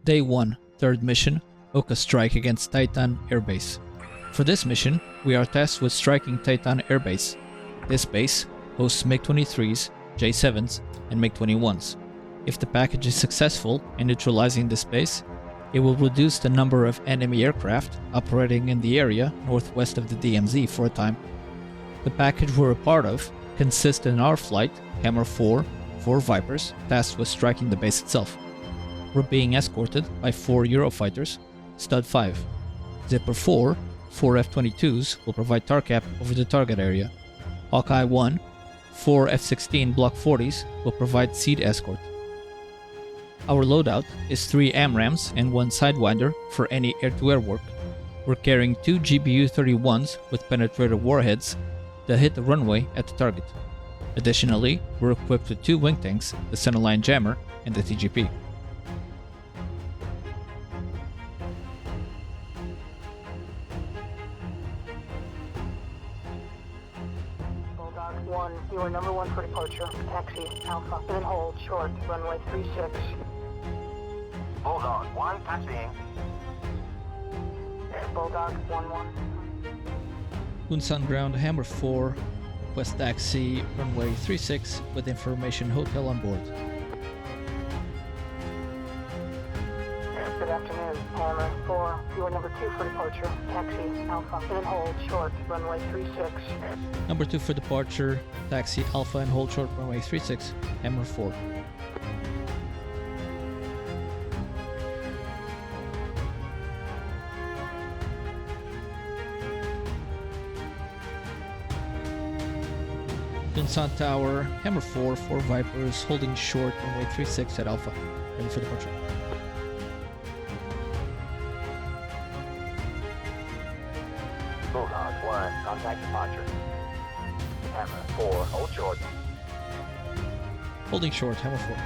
Day 1, 3rd mission, OCA Strike against Taetan Airbase. For this mission, we are tasked with striking Taetan Airbase. This base hosts MiG-23s, J-7s, and MiG-21s. If the package is successful in neutralizing this base, it will reduce the number of enemy aircraft operating in the area northwest of the DMZ for a time. The package we're a part of consists in our flight, Hammer 4, 4 Vipers, tasked with striking the base itself. We're being escorted by 4 Eurofighters, Stud 5. Zipper 4, 4 F-22s will provide TARCAP over the target area. Hawkeye 1, 4 F-16 Block 40s will provide seed escort. Our loadout is 3 AMRAAMs and 1 Sidewinder for any air-to-air work. We're carrying 2 GBU-31s with penetrator warheads that hit the runway at the target. Additionally, we're equipped with 2 wing tanks, the centerline jammer and the TGP. Bulldog 1, you are number 1 for departure. Taxi, Alpha, then hold, short, runway 36. Bulldog 1, taxiing. Bulldog 1-1. Unsan ground, Hammer 4, request taxi, runway 36 with information hotel on board. Good afternoon, Hammer 4, you are number 2 for departure. Taxi, Alpha, then hold, short, runway 36. Number 2 for departure, taxi Alpha and hold short runway 36, Hammer 4. Dunsan Tower, Hammer 4, 4 Vipers, holding short runway 36 at Alpha, ready for departure. Bulldog 1, contact departure. Hammer 4, hold short. Holding short, Hammer 4.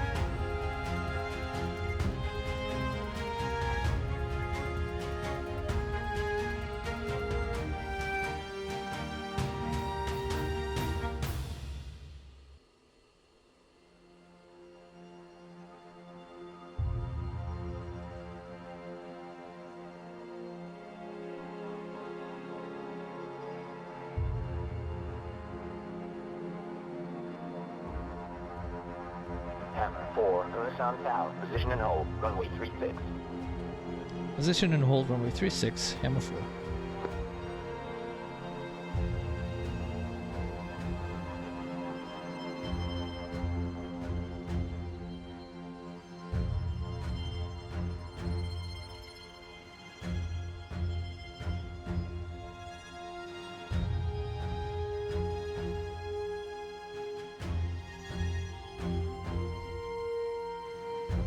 Hammer 4, Unsan Tower, position and hold, runway 36. Position and hold runway 36, Hammer 4.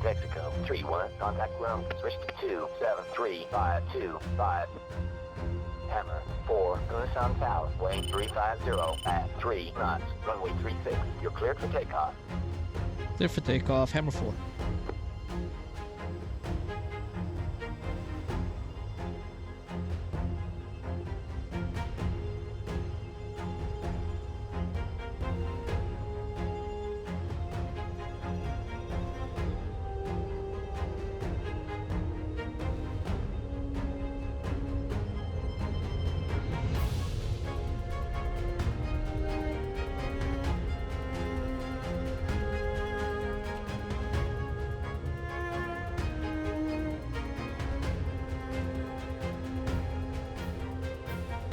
Mexico 3-1, contact ground, switch to 2732525. Hammer 4, Unsan Tower, weighing 350 at 3 knots, runway 36. You're cleared for takeoff. Clear for takeoff, Hammer 4.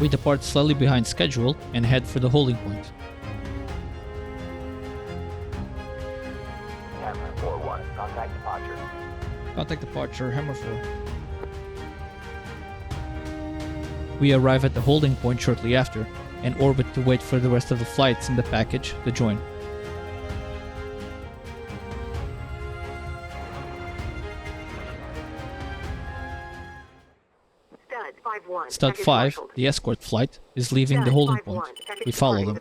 We depart slightly behind schedule and head for the holding point. Hammer 4-1, contact departure. Contact departure, Hammer 4. We arrive at the holding point shortly after, and orbit to wait for the rest of the flights in the package to join. Stud 5, the escort flight, is leaving the holding point. We follow them.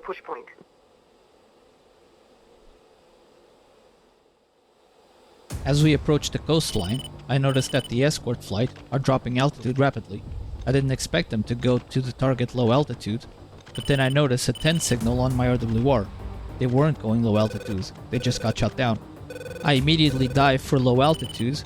As we approach the coastline, I noticed that the escort flight are dropping altitude rapidly. I didn't expect them to go to the target low altitude, but then I noticed a 10 signal on my RWR. They weren't going low altitudes, they just got shot down. I immediately dived for low altitudes,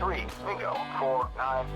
3, Pico, 4-9.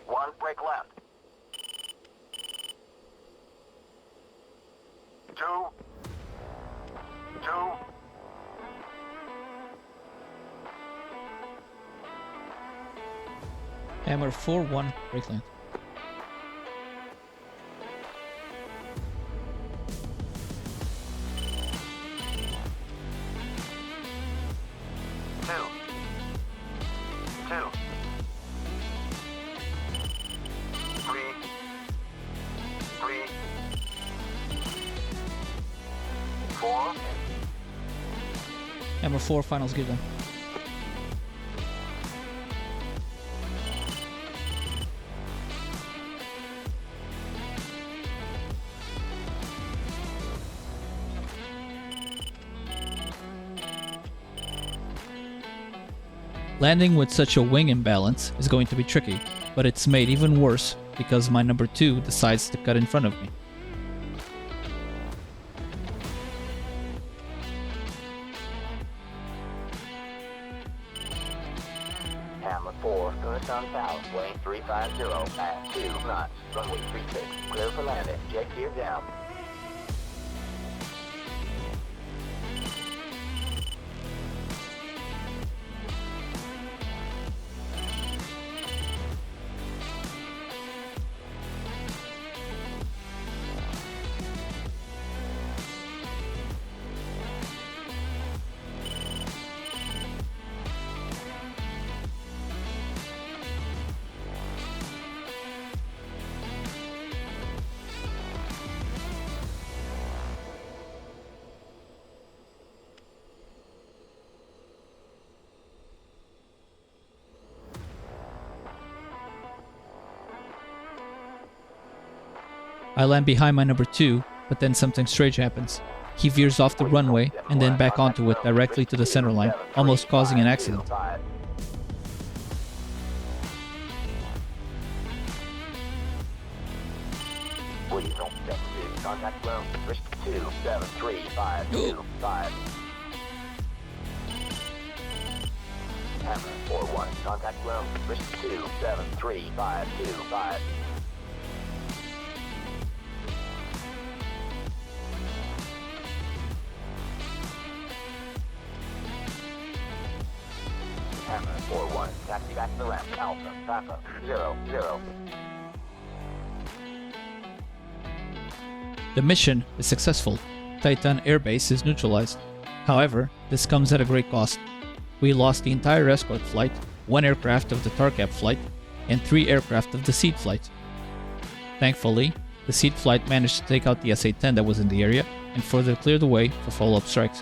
One break left. 2. 2. Hammer 4-1, break length. Two. 3. 4. Hammer 4, finals given. Landing with such a wing imbalance is going to be tricky, but it's made even worse because my number 2 decides to cut in front of me. Hammer 4, good on south, way 350 at 2 knots, runway 36, clear for landing, jet gear down. I land behind my number 2, but then something strange happens. He veers off the runway and then back onto it directly to the center line, almost causing an accident. Please don't step to contact room, risk 2735525. Hammer 41, contact room, risk 273525. Hammer 41, taxi back to the ramp, Alpha, Papa, 00. The mission is successful. Taetan Airbase is neutralized. However, this comes at a great cost. We lost the entire escort flight, 1 aircraft of the TARCAP flight, and 3 aircraft of the SEAD flight. Thankfully, the SEAD flight managed to take out the SA-10 that was in the area and further clear the way for follow-up strikes.